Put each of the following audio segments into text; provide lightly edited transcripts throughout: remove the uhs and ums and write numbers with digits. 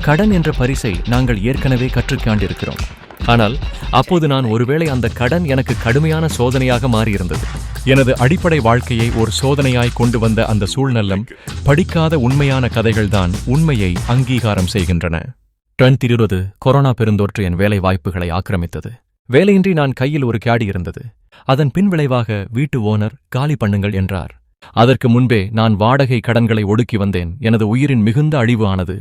கடன் என்ற பரிசை நாங்கள் ஏற்கனவே கற்றுக்காண்டிருக்கிறோம். ஆனால் அப்போது நான் ஒருவேளை அந்த கடன் எனக்கு கடுமையான சோதனையாக மாறியிருந்தது. எனது அடிப்படை வாழ்க்கையை ஒரு சோதனையாய் கொண்டு வந்த அந்த சூழ்நிலம் படிக்காத உண்மையான கதைகள்தான் உண்மையை அங்கீகாரம் செய்கின்றன. 2020 கொரோனா பெருந்தொற்று என் வேலை வாய்ப்புகளை ஆக்கிரமித்தது. வேலையின்றி நான் கையில் ஒரு கேடி இருந்தது. அதன் பின்விளைவாக வீட்டு ஓனர் காலி பண்ணுங்கள் என்றார். அதற்கு முன்பே நான் வாடகை கடன்களை ஒடுக்கி வந்தேன். எனது உயிரின் மிகுந்த அழிவு ஆனது.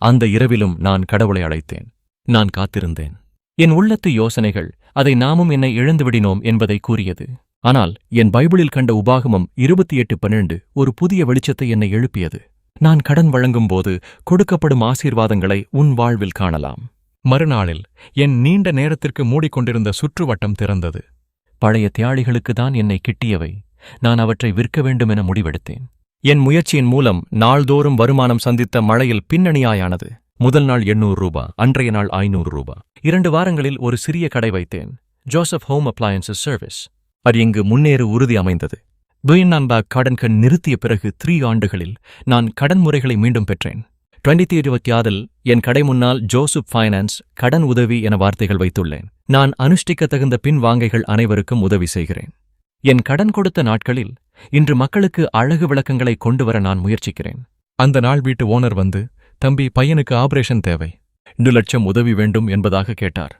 அந்த இரவிலும் நான் கடவுளை அழைத்தேன். நான் காத்திருந்தேன். என் உள்ளத்து யோசனைகள் அதை நாமும் என்னை இழந்துவிடினோம் என்பதை கூறியது. ஆனால் என் பைபிளில் கண்ட உபாகமம் 28:12 ஒரு புதிய வெளிச்சத்தை என்னை எழுப்பியது. நான் கடன் வழங்கும் போது கொடுக்கப்படும் ஆசீர்வாதங்களை உன் வாழ்வில் காணலாம். மறுநாளில் என் நீண்ட நேரத்திற்கு மூடிக்கொண்டிருந்த சுற்றுவட்டம் திறந்தது. பழைய தியாழிகளுக்குத்தான் என்னை கிட்டியவை. நான் அவற்றை விற்க வேண்டுமென முடிவெடுத்தேன். என் முயற்சியின் மூலம் நாள்தோறும் வருமானம் சந்தித்த மழையில் பின்னணியாயானது. முதல் நாள் 800 ரூபாய், அன்றைய நாள் 500 ரூபாய். 2 வாரங்களில் ஒரு சிறிய கடை வைத்தேன். Joseph home appliances service. அது இங்கு முன்னேறு உறுதி அமைந்தது. பிஎன்எம்பேக் கடன் நிறுத்திய பிறகு 3 ஆண்டுகளில் நான் கடன் முறைகளை மீண்டும் பெற்றேன். 2026 என் கடை முன்னால் ஜோசப் ஃபைனான்ஸ் கடன் உதவி என வார்த்தைகள் வைத்துள்ளேன். நான் அனுஷ்டிக்க தகுந்த பின்வாங்கைகள் அனைவருக்கும் உதவி செய்கிறேன். என் கடன் கொடுத்த நாட்களில் இன்று மக்களுக்கு அழகு விளக்கங்களை கொண்டு வர நான் முயற்சிக்கிறேன். அந்த நாள் வீட்டு ஓனர் வந்து, தம்பி, பையனுக்கு ஆபரேஷன் தேவை, 2 லட்சம் உதவி வேண்டும் என்பதாக கேட்டார்.